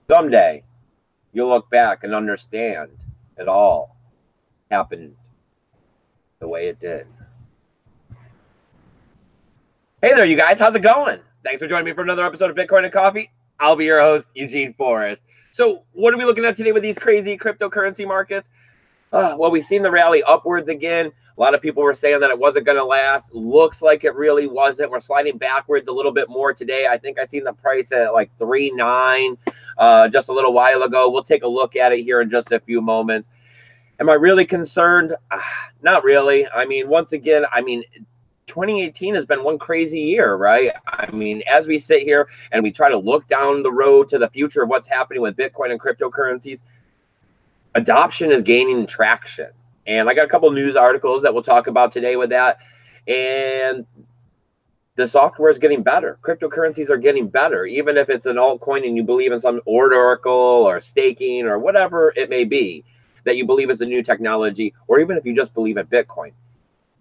Someday, you'll look back and understand it all happened the way it did. Hey there, you guys. How's it going? Thanks for joining me for another episode of Bitcoin and Coffee. I'll be your host, Eugene Forrest. So what are we looking at today with these crazy cryptocurrency markets? Well, we've seen the rally upwards again. A lot of people were saying that it wasn't going to last. Looks like it really wasn't. We're sliding backwards a little bit more today. I think I seen the price at like 3.9 just a little while ago. We'll take a look at it here in just a few moments. Am I really concerned? Not really. I mean, once again, 2018 has been one crazy year, right? I mean, as we sit here and we try to look down the road to the future of what's happening with Bitcoin and cryptocurrencies, adoption is gaining traction. And I got a couple news articles that we'll talk about today with that. And the software is getting better. Cryptocurrencies are getting better, even if it's an altcoin and you believe in some oracle or staking or whatever it may be that you believe is a new technology, or even if you just believe in Bitcoin.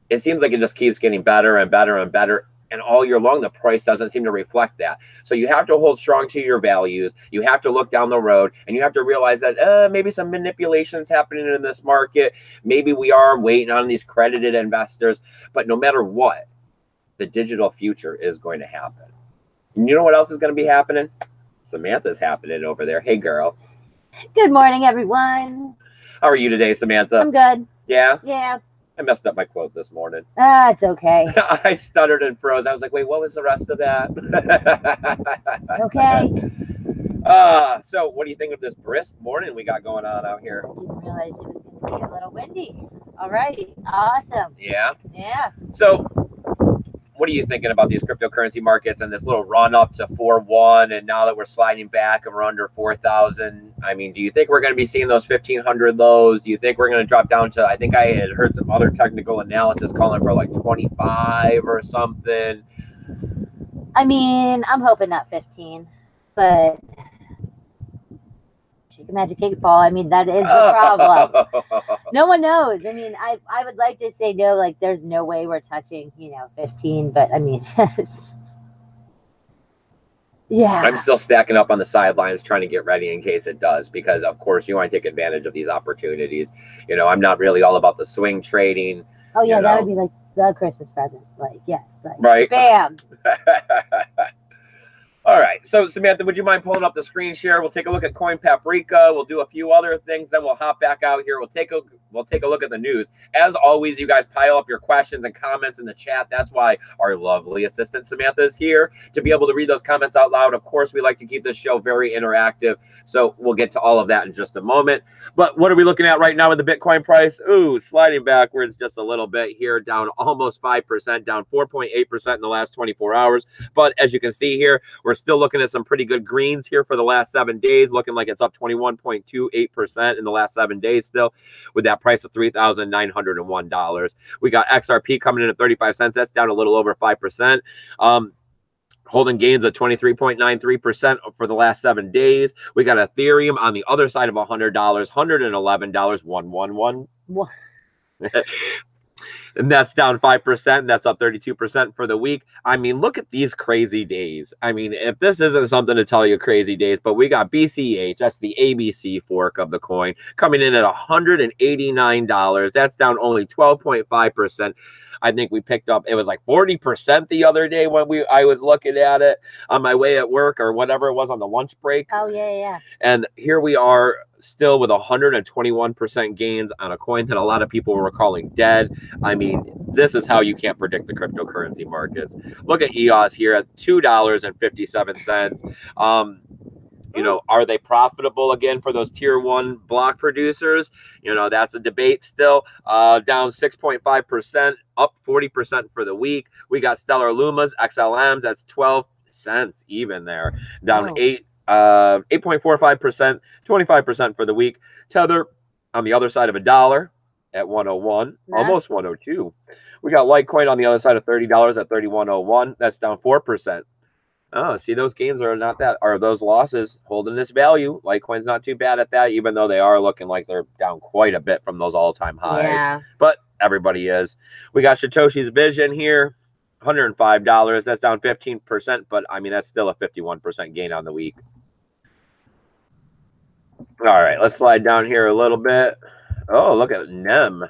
It seems like it just keeps getting better and better and better. And all year long, the price doesn't seem to reflect that. So you have to hold strong to your values. You have to look down the road, and you have to realize that maybe some manipulations happening in this market. Maybe we are waiting on these credited investors. But no matter what, the digital future is going to happen. And you know what else is going to be happening? Samantha's happening over there. Hey, girl. Good morning, everyone. How are you today, Samantha? I'm good. Yeah? Yeah. I messed up my quote this morning. It's okay. I stuttered and froze. I was like, wait, what was the rest of that? It's okay. So what do you think of this brisk morning we got going on out here? I didn't realize it was going to be a little windy. All right. Awesome. Yeah? Yeah. So what are you thinking about these cryptocurrency markets and this little run up to 4.1, and now that we're sliding back and we're under 4,000? I mean, do you think we're going to be seeing those 1,500 lows? Do you think we're going to drop down to, I think I had heard some other technical analysis calling for like 25 or something? I mean, I'm hoping not 15, but shake a magic 8 ball. I mean, that is the problem. No one knows. I mean, I would like to say no, like there's no way we're touching, 15, but I mean, yeah. I'm still stacking up on the sidelines trying to get ready in case it does, because of course you want to take advantage of these opportunities. I'm not really all about the swing trading. Oh yeah, that would be like the Christmas present. Like, yes, like, right. Bam. All right, so Samantha, would you mind pulling up the screen share? We'll take a look at Coin Paprika. We'll do a few other things, then we'll hop back out here. We'll take a look at the news. As always, you guys pile up your questions and comments in the chat. That's why our lovely assistant Samantha is here to be able to read those comments out loud. Of course, we like to keep this show very interactive, so we'll get to all of that in just a moment. But what are we looking at right now with the Bitcoin price? Ooh, sliding backwards just a little bit here, down almost 5%, down 4.8% in the last 24 hours. But as you can see here, we're still looking at some pretty good greens here for the last 7 days, looking like it's up 21.28% in the last 7 days still, with that price of $3,901. We got XRP coming in at 35 cents. That's down a little over 5%. Holding gains of 23.93% for the last 7 days. We got Ethereum on the other side of $100, $111, 111. What? And that's down 5%. That's up 32% for the week. I mean, look at these crazy days. I mean, if this isn't something to tell you crazy days, but we got BCH, that's the ABC fork of the coin, coming in at $189. That's down only 12.5%. I think we picked up, it was like 40% the other day when I was looking at it on my way at work or whatever it was on the lunch break. Oh, yeah. And here we are still with 121% gains on a coin that a lot of people were calling dead. I mean, this is how you can't predict the cryptocurrency markets. Look at EOS here at $2.57. Are they profitable again for those tier 1 block producers? That's a debate still. Down 6.5%, up 40% for the week. We got Stellar Lumas, XLMs, that's 12 cents even there. Down 8.45%, 25% for the week. Tether on the other side of $1 at 101, almost 102. We got Litecoin on the other side of $30 at 31.01. That's down 4%. Oh, see, those gains are not that, are those losses holding this value. Litecoin's not too bad at that, even though they are looking like they're down quite a bit from those all-time highs. Yeah. But everybody is. We got Satoshi's Vision here, $105. That's down 15%, but I mean, that's still a 51% gain on the week. All right, let's slide down here a little bit. Oh, look at NEM.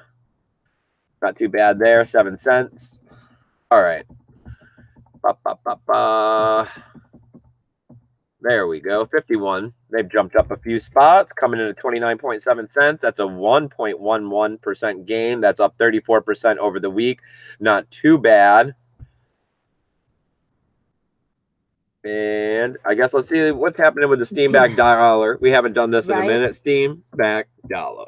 Not too bad there, 7 cents. All right. There we go, 51. They've jumped up a few spots, coming in at 29.7 cents. That's a 1.11% gain. That's up 34% over the week. Not too bad. And I guess let's see what's happening with the Steam back dollar. We haven't done this in a minute. Steam back dollar.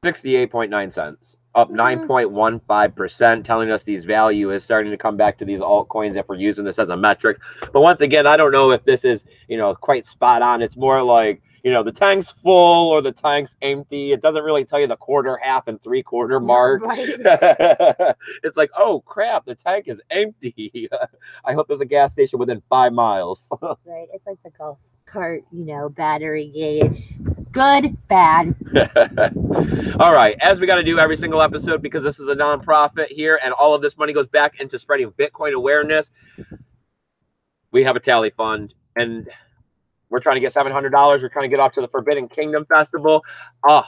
$0.68 up 9.15%, telling us these value is starting to come back to these altcoins if we're using this as a metric. But once again, I don't know if this is, quite spot on. It's more like, the tank's full or the tank's empty. It doesn't really tell you the quarter, half, and three-quarter mark. Right. It's like, oh, crap, the tank is empty. I hope there's a gas station within 5 miles. Right. It's like the golf cart, battery gauge. Good, bad. All right, as we got to do every single episode, because this is a nonprofit here and all of this money goes back into spreading Bitcoin awareness, we have a tally fund, and we're trying to get $700. We're trying to get off to the Forbidden Kingdom Festival. You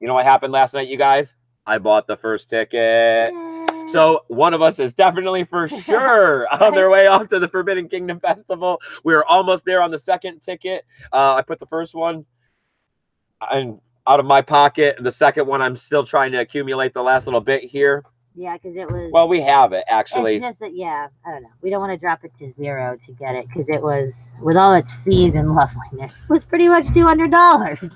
know what happened last night, you guys? I bought the first ticket. Yay. So one of us is definitely for sure on their way off to the Forbidden Kingdom Festival. We were almost there on the second ticket. I put the first one out of my pocket. The second one, I'm still trying to accumulate the last little bit here. Yeah, because it was... Well, we have it, actually. It's just that, yeah, I don't know. We don't want to drop it to 0 to get it, because it was, with all its fees and loveliness, it was pretty much $200.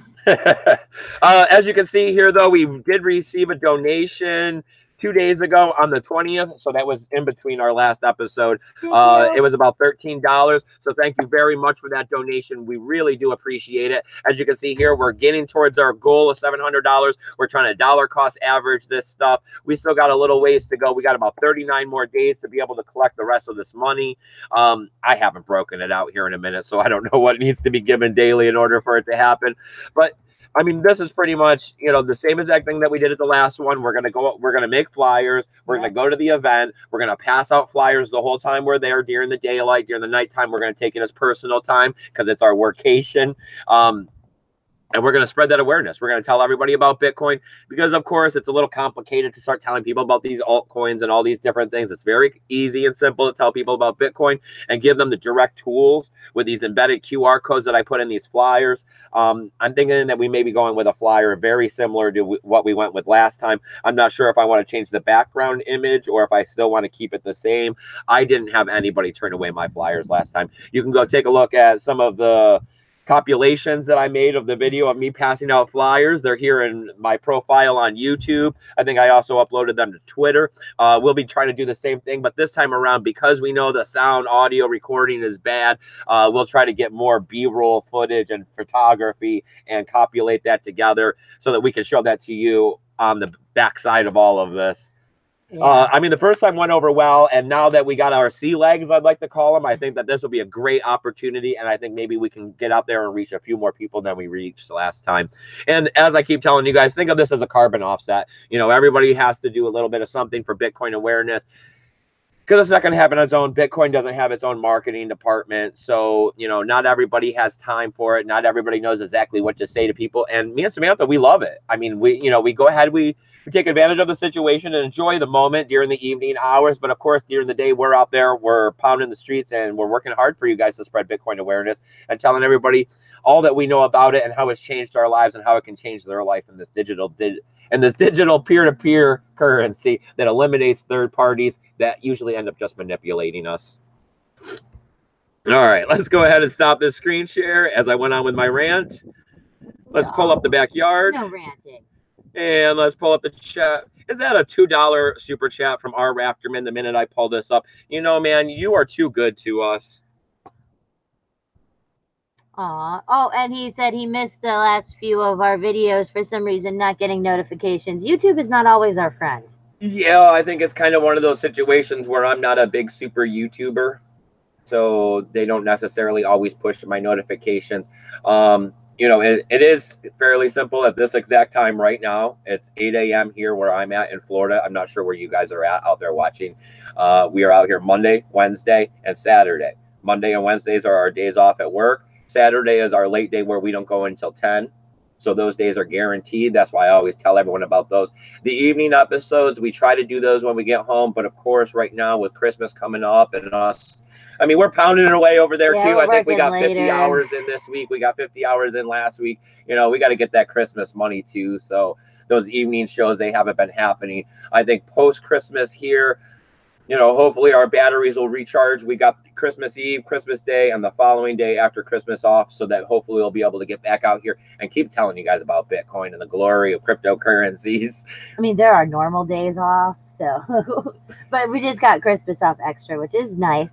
As you can see here, though, we did receive a donation 2 days ago on the 20th, so that was in between our last episode. It was about $13, so thank you very much for that donation. We really do appreciate it. As you can see here, we're getting towards our goal of $700. We're trying to dollar cost average this stuff. We still got a little ways to go. We got about 39 more days to be able to collect the rest of this money. I haven't broken it out here in a minute, so I don't know what needs to be given daily in order for it to happen, but I mean, this is pretty much, the same exact thing that we did at the last one. We're going to make flyers. We're going to go to the event. We're going to pass out flyers the whole time we're there, during the daylight, during the nighttime. We're going to take it as personal time because it's our workation. And we're going to spread that awareness. We're going to tell everybody about Bitcoin because, of course, it's a little complicated to start telling people about these altcoins and all these different things. It's very easy and simple to tell people about Bitcoin and give them the direct tools with these embedded QR codes that I put in these flyers. I'm thinking that we may be going with a flyer very similar to what we went with last time. I'm not sure if I want to change the background image or if I still want to keep it the same. I didn't have anybody turn away my flyers last time. You can go take a look at some of the compilations that I made of the video of me passing out flyers. They're here in my profile on YouTube. I think I also uploaded them to Twitter. We'll be trying to do the same thing, but this time around, because we know the sound audio recording is bad, we'll try to get more B-roll footage and photography and copulate that together so that we can show that to you on the backside of all of this. Yeah. I mean, the first time went over well, and now that we got our sea legs, I'd like to call them, I think that this will be a great opportunity, and I think maybe we can get out there and reach a few more people than we reached last time. And as I keep telling you guys, think of this as a carbon offset. Everybody has to do a little bit of something for Bitcoin awareness, because it's not going to happen on its own. Bitcoin doesn't have its own marketing department. So, not everybody has time for it. Not everybody knows exactly what to say to people. And me and Samantha, we love it. I mean, we go ahead, we take advantage of the situation and enjoy the moment during the evening hours. But of course, during the day, we're out there, we're pounding the streets, and we're working hard for you guys to spread Bitcoin awareness and telling everybody all that we know about it and how it's changed our lives and how it can change their life in this digital peer-to-peer currency that eliminates third parties that usually end up just manipulating us. All right, let's go ahead and stop this screen share as I went on with my rant. Let's pull up the backyard. No ranting. And let's pull up the chat. Is that a $2 super chat from R. Rafterman the minute I pull this up? Man, you are too good to us. Oh, and he said he missed the last few of our videos for some reason, not getting notifications. YouTube is not always our friend. Yeah, I think it's kind of one of those situations where I'm not a big super YouTuber, so they don't necessarily always push my notifications. It is fairly simple at this exact time right now. It's 8 a.m. here where I'm at in Florida. I'm not sure where you guys are at out there watching. We are out here Monday, Wednesday, and Saturday. Monday and Wednesdays are our days off at work. Saturday is our late day where we don't go until 10. So those days are guaranteed. That's why I always tell everyone about those. The evening episodes, we try to do those when we get home. But of course, right now with Christmas coming up and us, I mean, we're pounding it away over there too. I think we got 50 hours in this week. We got 50 hours in last week. You know, we got to get that Christmas money too. So those evening shows, they haven't been happening. I think post-Christmas here, you know, hopefully our batteries will recharge. We got Christmas Eve, Christmas Day, and the following day after Christmas off, so that hopefully we'll be able to get back out here and keep telling you guys about Bitcoin and the glory of cryptocurrencies. I mean, there are normal days off, so but we just got Christmas off extra, which is nice.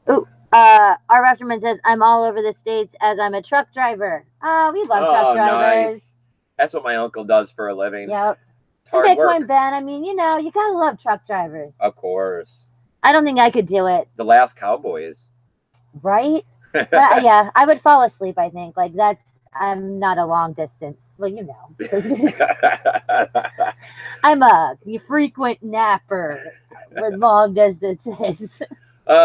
Ooh, our Rafterman says, I'm all over the States as I'm a truck driver. Oh, we love truck drivers. Nice. That's what my uncle does for a living. Yep. Hard Bitcoin work. Ben, I mean, you know, you gotta love truck drivers. Of course. I don't think I could do it. The last cowboys. Right? But, yeah, I would fall asleep, I think. Like, I'm not a long distance. Well, you know. I'm a frequent napper with long distances. All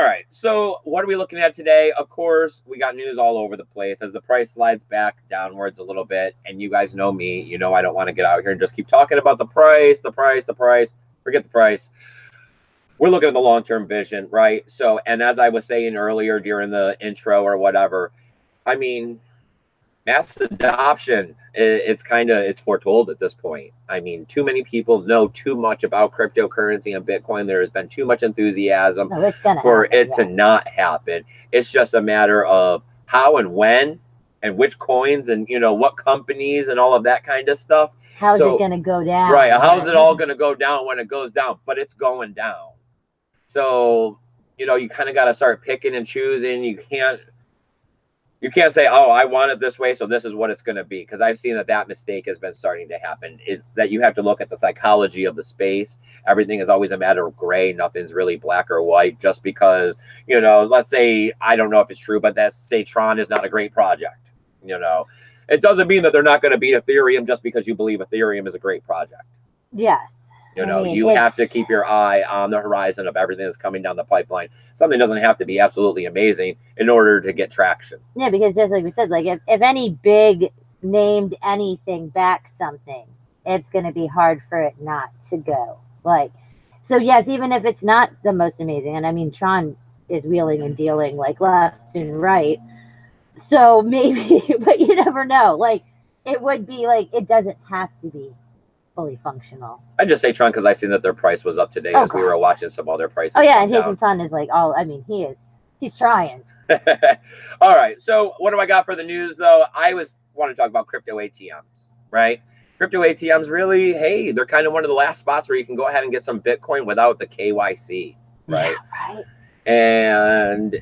right. So what are we looking at today? Of course, we got news all over the place as the price slides back downwards a little bit. And you guys know me. You know I don't want to get out here and just keep talking about the price. Forget the price. We're looking at the long-term vision, right? So, and as I was saying earlier during the intro or whatever, I mean, mass adoption, it's foretold at this point. I mean, too many people know too much about cryptocurrency and Bitcoin. There has been too much enthusiasm for it to not happen. It's just a matter of how and when and which coins and, you know, what companies and all of that kind of stuff. How's it going to go down? Right. How's it all going to go down when it goes down? But it's going down. So, you know, you kind of got to start picking and choosing. You can't say, oh, I want it this way, so this is what it's going to be. Because I've seen that mistake has been starting to happen. It's that you have to look at the psychology of the space. Everything is always a matter of gray. Nothing's really black or white. Just because, you know, let's say, I don't know if it's true, but let's say Tron is not a great project. You know, it doesn't mean that they're not going to beat Ethereum just because you believe Ethereum is a great project. Yes. You know, you have to keep your eye on the horizon of everything that's coming down the pipeline. Something doesn't have to be absolutely amazing in order to get traction. Yeah, because just like we said, like if any big named anything backs something, it's going to be hard for it not to go. Like, so yes, even if it's not the most amazing, and I mean, Tron is wheeling and dealing like left and right. So maybe, but you never know. Like, it would be like, it doesn't have to be fully functional. I just say Tron because I seen that their price was up today as we were watching some other prices. Oh yeah, and Jason's son is like, he's trying. All right, so what do I got for the news though? I want to talk about crypto ATMs, right? Crypto ATMs really, hey, they're kind of one of the last spots where you can go ahead and get some Bitcoin without the KYC, right? Yeah, right. And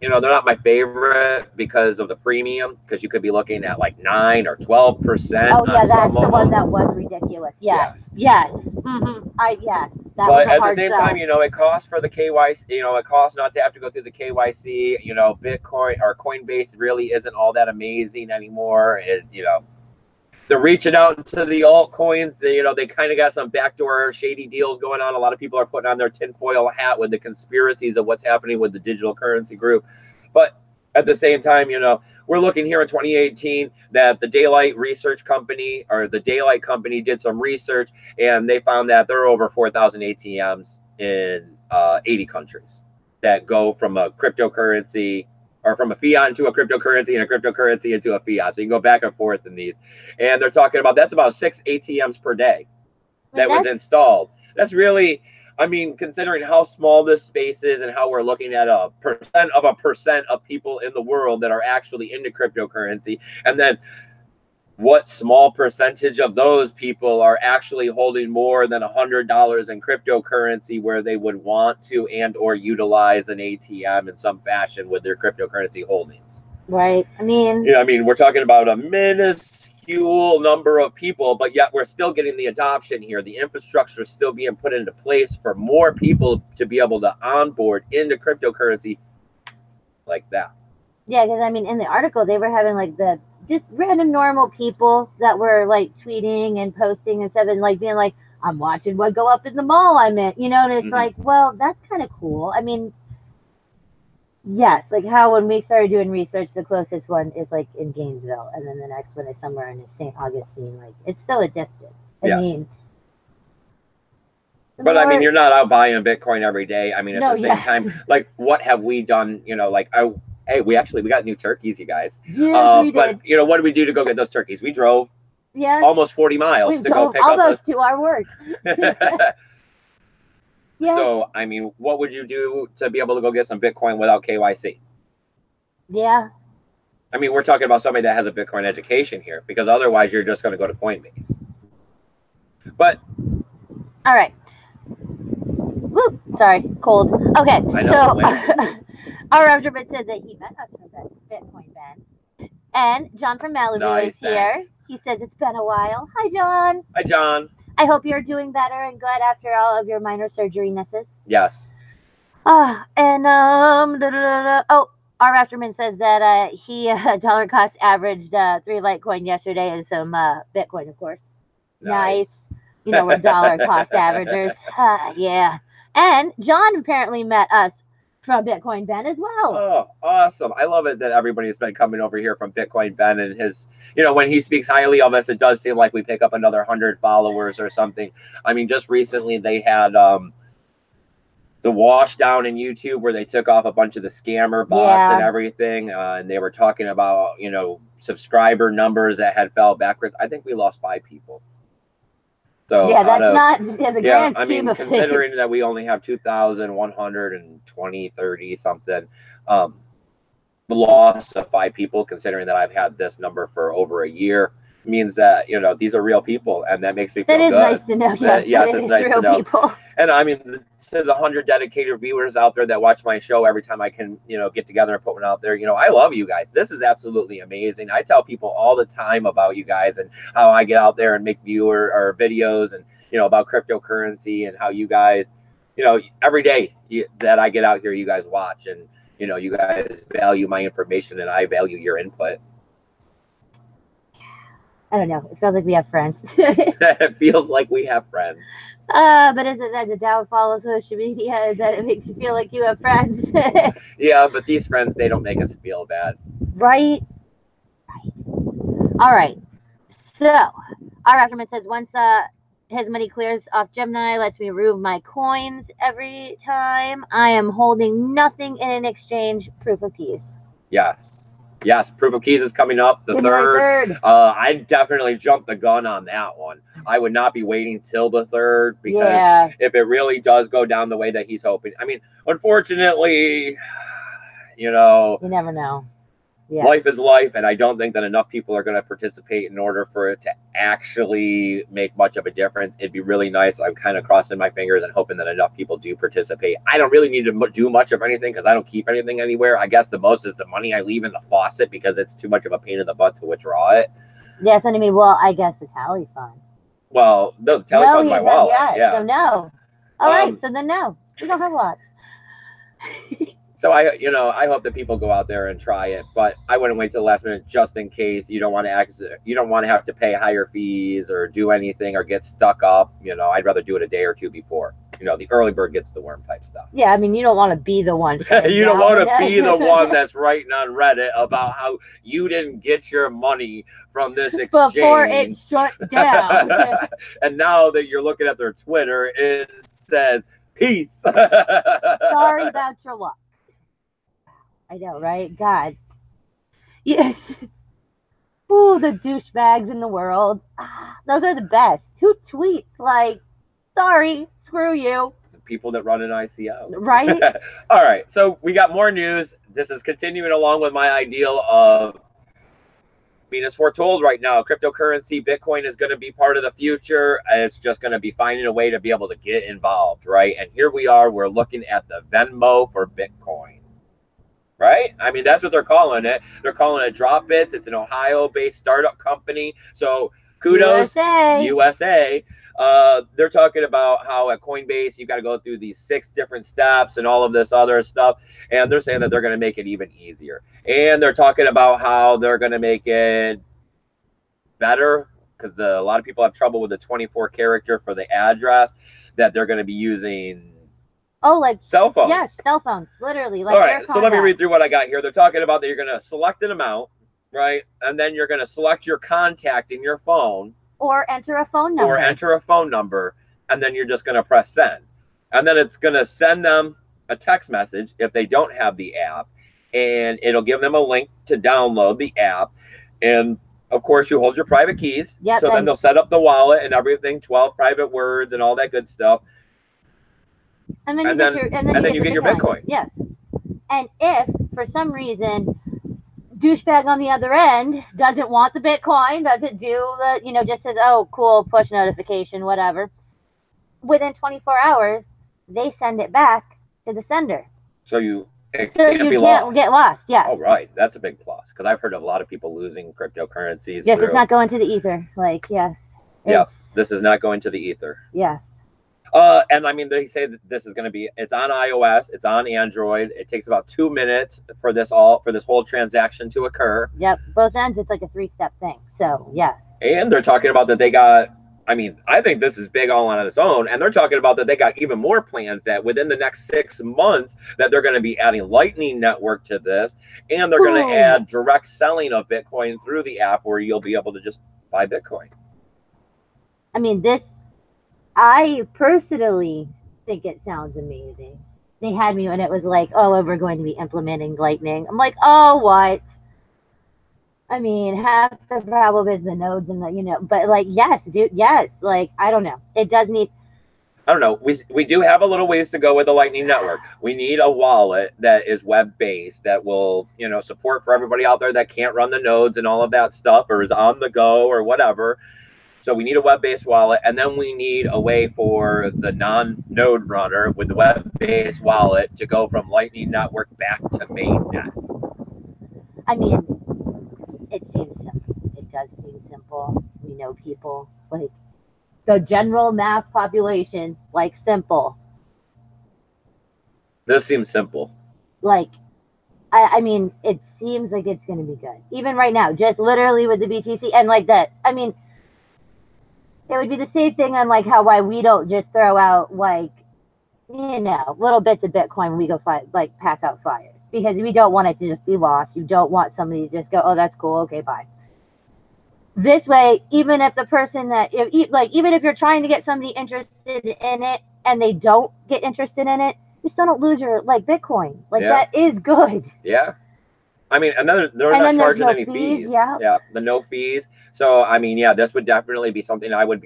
you know, they're not my favorite because of the premium, because you could be looking at like 9 or 12%. Oh yeah, that's the one that was ridiculous. Yes. Mm-hmm. But at the same time, you know, it costs for the KYC. You know, it costs not to have to go through the KYC. You know, Bitcoin or Coinbase really isn't all that amazing anymore. You know, they're reaching out to the altcoins. You know, they kind of got some backdoor shady deals going on. A lot of people are putting on their tinfoil hat with the conspiracies of what's happening with the digital currency group. But at the same time, you know, we're looking here in 2018 that the Daylight Research Company or the Daylight Company did some research, and they found that there are over 4,000 ATMs in 80 countries that go from a cryptocurrency or from a fiat into a cryptocurrency and a cryptocurrency into a fiat. So you can go back and forth in these. And they're talking about, that's about 6 ATMs per day that was installed. That's really, I mean, considering how small this space is and how we're looking at a percent of people in the world that are actually into cryptocurrency. And then what small percentage of those people are actually holding more than $100 in cryptocurrency where they would want to and or utilize an ATM in some fashion with their cryptocurrency holdings. Right. I mean, yeah, I mean, we're talking about a minuscule number of people, but yet we're still getting the adoption here. The infrastructure is still being put into place for more people to be able to onboard into cryptocurrency like that. Yeah, because I mean, in the article, they were having like just random normal people that were like tweeting and posting and stuff and like being like, I'm watching what go up in the mall I'm in, you know, and it's Mhm. like, well, that's kind of cool. I mean, yes, like how when we started doing research, the closest one is like in Gainesville, and then the next one is somewhere in St. Augustine. Like, it's still a distance. I Yes. mean, the But I mean, more- you're not out buying Bitcoin every day. I mean, at No, the same yes. time, like, what have we done? You know, like, oh, hey, we got new turkeys, you guys. Yes, we But did. you know, what did we do to go get those turkeys? We drove Yes, almost 40 miles we to go drove pick up almost to our work. Yeah, So, I mean, what would you do to be able to go get some Bitcoin without KYC? yeah. I mean, we're talking about somebody that has a Bitcoin education here, because otherwise you're just going to go to Coinbase. But All right. Woo, sorry, cold. Okay, I know, so when- our afterman said that he met us from Bitcoin Ben. And John from Malibu Nice, is here. thanks. He says it's been a while. Hi, John. Hi, John. I hope you're doing better and good after all of your minor surgery-nesses. Yes. Oh, our afterman says that he dollar cost averaged 3 Litecoin yesterday and some Bitcoin, of course. Nice. You know, we're dollar cost averagers. Yeah. And John apparently met us from Bitcoin Ben as well. Oh, awesome. I love it that everybody has been coming over here from Bitcoin Ben, and his, you know, when he speaks highly of us, it does seem like we pick up another 100 followers or something. I mean, just recently they had the wash down in YouTube where they took off a bunch of the scammer bots and everything. And they were talking about, you know, subscriber numbers that had fell backwards. I think we lost 5 people. So yeah, that's not the grand scheme of considering things. that we only have 2,120, 30 something, the loss of 5 people, considering that I've had this number for over a year, means that, you know, these are real people, and that makes me feel good. That is nice to know. Yes, it's nice to know. People. And I mean, to the 100 dedicated viewers out there that watch my show every time I can, you know, get together and put one out there, you know, I love you guys. This is absolutely amazing. I tell people all the time about you guys and how I get out there and make videos and, you know, about cryptocurrency and how you guys, you know, every day that I get out here, you guys watch, and, you know, you guys value my information and I value your input. I don't know. It feels like we have friends. It feels like we have friends. But is it that the downfall of social media is that it makes you feel like you have friends? Yeah, but these friends, they don't make us feel bad. Right? Right. All right. So, our afterman says once his money clears off Gemini, lets me remove my coins every time. I am holding nothing in an exchange. Proof of keys. Yes. Yes, Proof of Keys is coming up, the third. I definitely jumped the gun on that one. I would not be waiting till the 3rd, because if it really does go down the way that he's hoping. I mean, unfortunately, you know, you never know. Yeah. Life is life, and I don't think that enough people are going to participate in order for it to actually make much of a difference. It'd be really nice. I'm kind of crossing my fingers and hoping that enough people do participate. I don't really need to do much of anything because I don't keep anything anywhere. I guess the most is the money I leave in the faucet because it's too much of a pain in the butt to withdraw it. Yes, and I mean, well, I guess the tally fund. Well, the tally fund's my wallet. Yeah. So no. All right. So then no, we don't have lots. So I hope that people go out there and try it, but I wouldn't wait till the last minute just in case you don't want to have to pay higher fees or do anything or get stuck up. You know, I'd rather do it a day or two before. You know, the early bird gets the worm type stuff. Yeah, I mean, you don't want to be the one. You don't want to be the one that's writing on Reddit about how you didn't get your money from this exchange before it shut down. And now that you're looking at their Twitter, it says peace. Sorry about your luck. I know, right? God. Yes. Ooh, the douchebags in the world. Those are the best. Who tweets like, sorry, screw you? The people that run an ICO. Right? All right. So we got more news. This is continuing along with my ideal of, I mean, as foretold right now, cryptocurrency, Bitcoin is going to be part of the future. It's just going to be finding a way to be able to get involved, right? And here we are. We're looking at the Venmo for Bitcoin. Right? I mean, that's what they're calling it. They're calling it Dropbits. It's an Ohio-based startup company. So kudos, USA. They're talking about how at Coinbase, you got to go through these 6 different steps and all of this other stuff. And they're saying that they're going to make it even easier. And they're talking about how they're going to make it better because a lot of people have trouble with the 24 character for the address, that they're going to be using like cell phones. Yes, cell phones, literally. Like all right, so let me read through what I got here. They're talking about that you're going to select an amount, right? And then you're going to select your contact in your phone. Or enter a phone number. And then you're just going to press send. And then it's going to send them a text message if they don't have the app. And it'll give them a link to download the app. And, of course, you hold your private keys. Yep, so then they'll set up the wallet and everything, 12 private words and all that good stuff. And then you get your Bitcoin. Yes. And if, for some reason, douchebag on the other end doesn't want the Bitcoin, doesn't do the, just says, oh, cool, push notification, whatever. Within 24 hours, they send it back to the sender. So you can't get lost. Yeah. Oh, right. That's a big plus, because I've heard of a lot of people losing cryptocurrencies. Yes, it's not going to the ether. Like, yes. Yeah, this is not going to the ether. Yes. And I mean, they say that this is going to be, it's on iOS, it's on Android. It takes about 2 minutes for this whole transaction to occur. Yep. Both ends, it's like a 3-step thing. So, yes. And they're talking about that they got, I mean, I think this is big all on its own. And they're talking about that they got even more plans that within the next 6 months that they're going to be adding Lightning Network to this. And they're going to add direct selling of Bitcoin through the app where you'll be able to just buy Bitcoin. I mean, I personally think it sounds amazing. They had me when it was like, oh, we're going to be implementing Lightning. I'm like, oh, what? I mean, half the problem is the nodes and but like, yes, dude, yes. Like, I don't know. It does need. I don't know. We do have a little ways to go with the Lightning Network. We need a wallet that is web-based that will, support for everybody out there that can't run the nodes and all of that stuff or is on the go or whatever. So we need a web-based wallet, and then we need a way for the non-node runner with the web-based wallet to go from Lightning Network back to mainnet. I mean, it seems simple. It does seem simple. We know people, like the general mass population, like simple. This seems simple. Like, I mean, it seems like it's going to be good. Even right now, just literally with the BTC and like that. I mean, it would be the same thing on like why we don't just throw out like, little bits of Bitcoin when we go pass out flyers, because we don't want it to just be lost. You don't want somebody to just go, oh, that's cool. Okay, bye. This way, even if the person even if you're trying to get somebody interested in it and they don't get interested in it, you still don't lose your Bitcoin. That is good. Yeah. I mean, and they're not charging any fees. Yeah, the no fees. So, I mean, yeah, this would definitely be something I would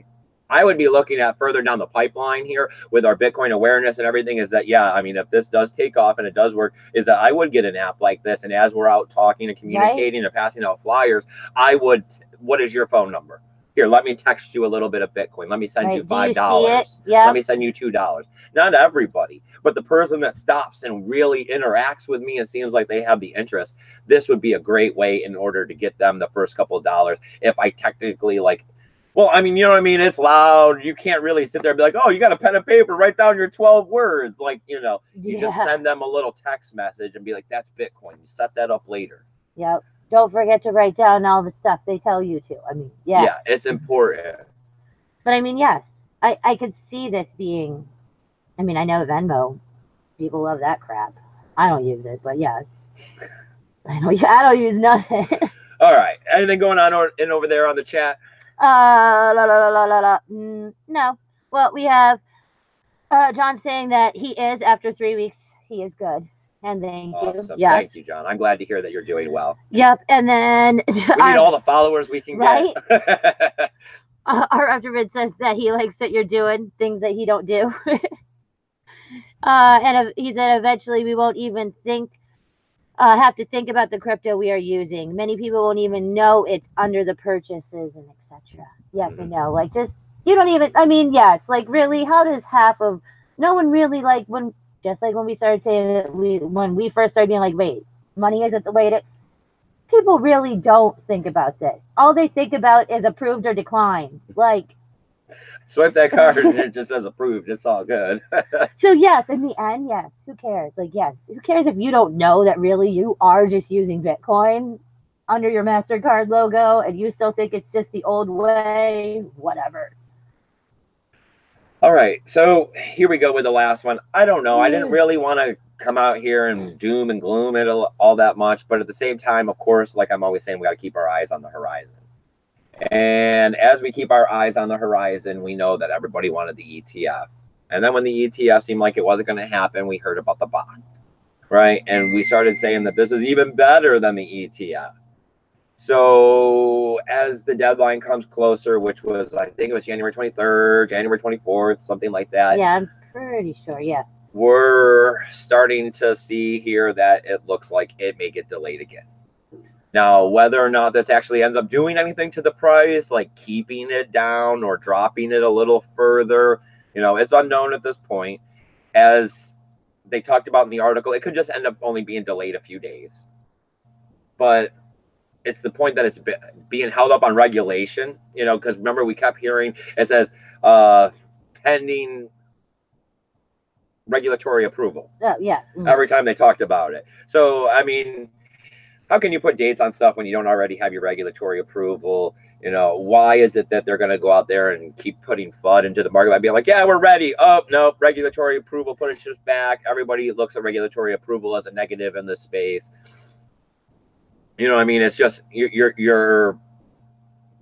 be looking at further down the pipeline here with our Bitcoin awareness and everything. Is that, yeah, I mean, if this does take off and it does work, is that I would get an app like this, and as we're out talking and communicating and passing out flyers, what is your phone number? Here, let me text you a little bit of Bitcoin. Let me send you $5. Let me send you $2. Not everybody, but the person that stops and really interacts with me and seems like they have the interest, this would be a great way in order to get them the first couple of dollars. If I technically well, I mean, you know what I mean? It's loud. You can't really sit there and be like, oh, you got a pen and paper, write down your 12 words. You just send them a little text message and be like, that's Bitcoin. You set that up later. Yep. Don't forget to write down all the stuff they tell you to. I mean, yeah. Yeah, it's important. But I mean, yes, I could see this being, I mean, I know Venmo, people love that crap. I don't use it, but yes. I don't use nothing. All right. Anything going on over there on the chat? No. Well, we have John saying that he is, after 3 weeks, he is good. And thank you. Yes. Thank you, John. I'm glad to hear that you're doing well. Yep. And then we need all the followers we can get. Our Afterbid says that he likes that you're doing things that he don't do. And he said eventually we won't even have to think about the crypto we are using. Many people won't even know it's under the purchases and etc. Yes, I know. You don't even, I mean, yes, really, how does no one really just like when we started saying that when we first started being like, wait, money isn't the way to, people really don't think about this. All they think about is approved or declined. Swipe that card and it just says approved. It's all good. So yes, in the end, yes. Who cares? Yes. Who cares if you don't know that really you are just using Bitcoin? under your MasterCard logo and you still think it's just the old way, whatever. All right, so here we go with the last one. I don't know. I didn't really want to come out here and doom and gloom it all that much, but at the same time, of course, like I'm always saying, we got to keep our eyes on the horizon. And as we keep our eyes on the horizon, we know that everybody wanted the ETF. And then when the ETF seemed like it wasn't going to happen, we heard about the bond, right? And we started saying that this is even better than the ETF. So as the deadline comes closer, which was, I think it was January 23rd, January 24th, something like that. Yeah, I'm pretty sure, yeah. We're starting to see here that it looks like it may get delayed again. Now, whether or not this actually ends up doing anything to the price, like keeping it down or dropping it a little further, it's unknown at this point. As they talked about in the article, it could just end up only being delayed a few days. But it's the point that it's being held up on regulation, because remember we kept hearing it says pending regulatory approval. Oh, yeah. Every time they talked about it. So, I mean, how can you put dates on stuff when you don't already have your regulatory approval? Why is it that they're going to go out there and keep putting FUD into the market by being like, yeah, we're ready. Oh, no, regulatory approval, put it just back. Everybody looks at regulatory approval as a negative in this space. I mean, it's just you're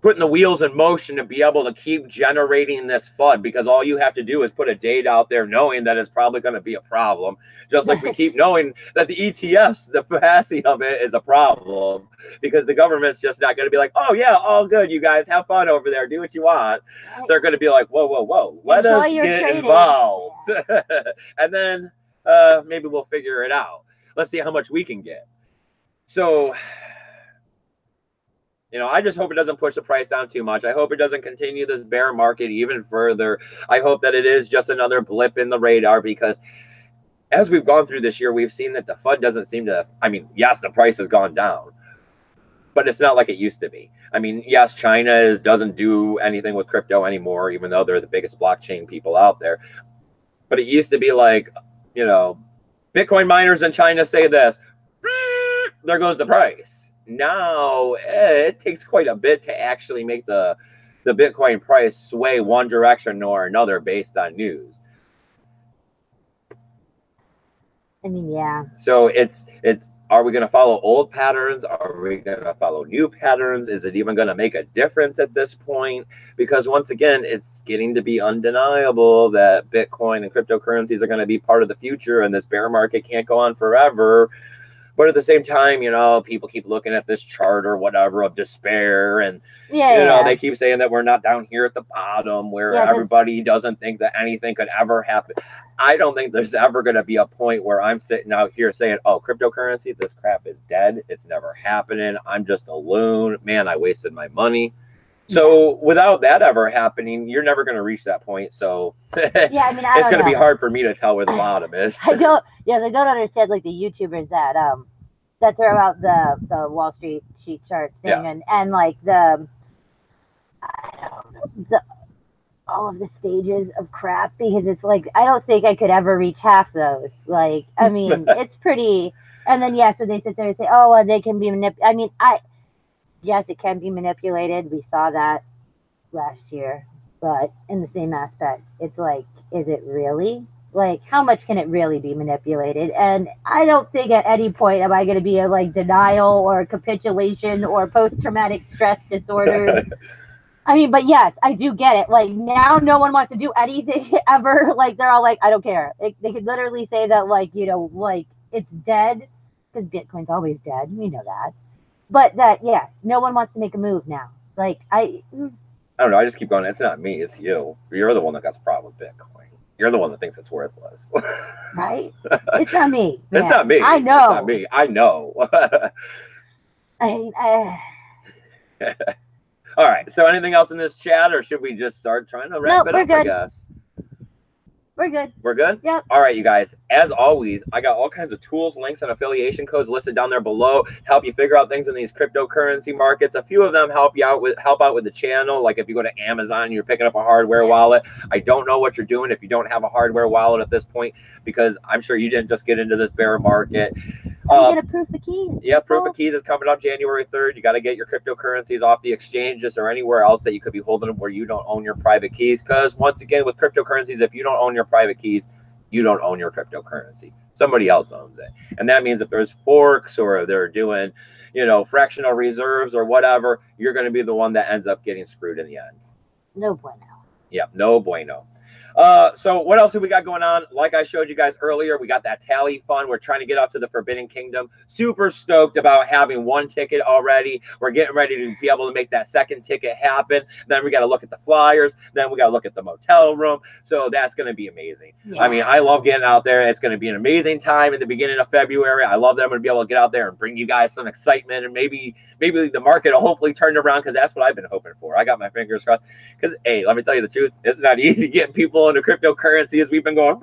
putting the wheels in motion to be able to keep generating this FUD, because all you have to do is put a date out there knowing that it's probably going to be a problem. Just like we keep knowing that the ETFs, the capacity of it is a problem, because the government's just not going to be like, oh, yeah, all good, you guys, have fun over there, do what you want. They're going to be like, whoa, whoa, whoa, let us get involved. And then maybe we'll figure it out. Let's see how much we can get. So, I just hope it doesn't push the price down too much. I hope it doesn't continue this bear market even further. I hope that it is just another blip in the radar, because as we've gone through this year, we've seen that the FUD doesn't seem to, I mean, yes, the price has gone down, but it's not like it used to be. I mean, yes, China doesn't do anything with crypto anymore, even though they're the biggest blockchain people out there. But it used to be like, Bitcoin miners in China say this, there goes the price. Now it takes quite a bit to actually make the Bitcoin price sway one direction or another based on news. I mean, yeah. So it's are we going to follow old patterns? Are we going to follow new patterns? Is it even going to make a difference at this point? Because once again, it's getting to be undeniable that Bitcoin and cryptocurrencies are going to be part of the future, and this bear market can't go on forever. But at the same time, people keep looking at this chart or whatever of despair, and they keep saying that we're not down here at the bottom where everybody doesn't think that anything could ever happen. I don't think there's ever going to be a point where I'm sitting out here saying, oh, cryptocurrency, this crap is dead. It's never happening. I'm just a loon. Man, I wasted my money. So without that ever happening, you're never going to reach that point. So yeah, I mean, it's going to be hard for me to tell where the bottom is. I don't understand like the YouTubers that throw out the Wall Street sheet chart thing and like I don't know, all of the stages of crap, because it's like I don't think I could ever reach half those. Like, I mean, it's pretty. And then so they sit there and say, oh, well, they can be manipulated. I mean, yes, it can be manipulated. We saw that last year, but in the same aspect, it's like, is it really? Like, how much can it really be manipulated? And I don't think at any point am I going to be a denial or capitulation or post-traumatic stress disorder. I mean, but yes, I do get it. Like, now no one wants to do anything ever. Like, they're all like, I don't care. They could literally say that, it's dead, because Bitcoin's always dead. We know that. But that, yes, no one wants to make a move now. Like, I don't know. I just keep going. It's not me. It's you. You're the one that got a problem with Bitcoin. You're the one that thinks it's worthless. Right? It's not me. Man. It's not me. I know. It's not me. I know. All right. So anything else in this chat, or should we just start trying to wrap it up, I guess? We're good. We're good? Yep. All right, you guys. As always, I got all kinds of tools, links, and affiliation codes listed down there below to help you figure out things in these cryptocurrency markets. A few of them help out with the channel. Like if you go to Amazon and you're picking up a hardware wallet, I don't know what you're doing if you don't have a hardware wallet at this point, because I'm sure you didn't just get into this bear market. Get a proof of keys. Yeah, proof of keys is coming up January 3rd. You got to get your cryptocurrencies off the exchanges or anywhere else that you could be holding them where you don't own your private keys. Because once again, with cryptocurrencies, if you don't own your private keys, you don't own your cryptocurrency. Somebody else owns it. And that means if there's forks or they're doing, fractional reserves or whatever, you're going to be the one that ends up getting screwed in the end. No bueno. Yeah, no bueno. So what else have we got going on? Like I showed you guys earlier, we got that tally fund. We're trying to get up to the Forbidden Kingdom. Super stoked about having one ticket already. We're getting ready to be able to make that second ticket happen. Then we got to look at the flyers. Then we got to look at the motel room. So that's going to be amazing. Yeah. I mean, I love getting out there. It's going to be an amazing time in the beginning of February. I love that I'm going to be able to get out there and bring you guys some excitement, and maybe the market will hopefully turn around, because that's what I've been hoping for. I got my fingers crossed, because, hey, let me tell you the truth. It's not easy getting people into cryptocurrency, as we've been going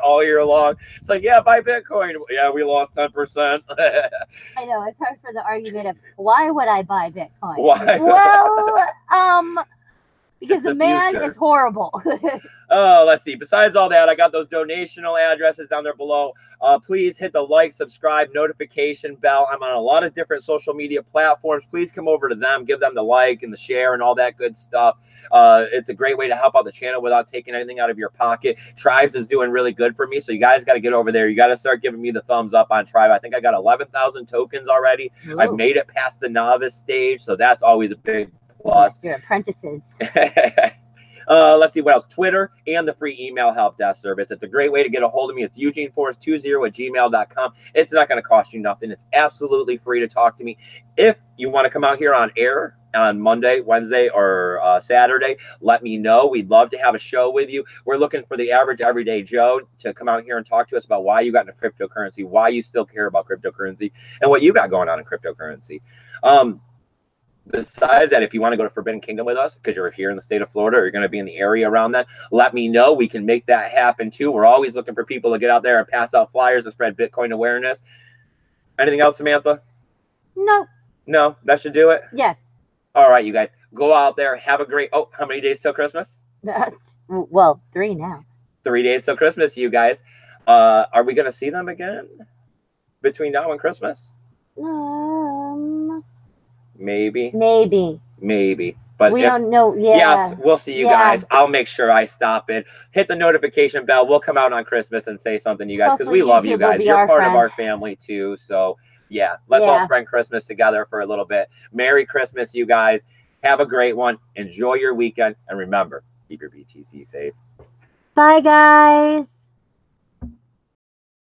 all year long. It's like, yeah, buy Bitcoin. Yeah, we lost 10%. I know. It's hard for the argument of, why would I buy Bitcoin? Why? Well, because the man is horrible. Let's see. Besides all that, I got those donational addresses down there below. Please hit the like, subscribe, notification bell. I'm on a lot of different social media platforms. Please come over to them, give them the like and the share and all that good stuff. It's a great way to help out the channel without taking anything out of your pocket. Tribes is doing really good for me, so you guys got to get over there. You got to start giving me the thumbs up on Tribe. I think I got 11,000 tokens already. Ooh. I've made it past the novice stage, so that's always a big plus. Your apprentices. Let's see what else. Twitter and the free email help desk service. It's a great way to get a hold of me. It's eugeneforest20@gmail.com. It's not going to cost you nothing. It's absolutely free to talk to me. If you want to come out here on air on Monday, Wednesday, or Saturday, let me know. We'd love to have a show with you. We're looking for the average everyday Joe to come out here and talk to us about why you got into cryptocurrency, why you still care about cryptocurrency, and what you got going on in cryptocurrency. Besides that, if you want to go to Forbidden Kingdom with us, because you're here in the state of Florida, or you're going to be in the area around that, let me know. We can make that happen too. We're always looking for people to get out there and pass out flyers and spread Bitcoin awareness. Anything else, Samantha? No. No? That should do it? Yes. All right, you guys. Go out there. Have a great... Oh, how many days till Christmas? Well, 3 now. 3 days till Christmas, you guys. Are we going to see them again between now and Christmas? Maybe. But we don't know. Yeah. Yes, we'll see you guys. I'll make sure I stop it. Hit the notification bell. We'll come out on Christmas and say something to you guys, because we love you guys. You're part of our family too. So yeah, let's all spend Christmas together for a little bit. Merry Christmas, you guys. Have a great one. Enjoy your weekend. And remember, keep your BTC safe. Bye, guys.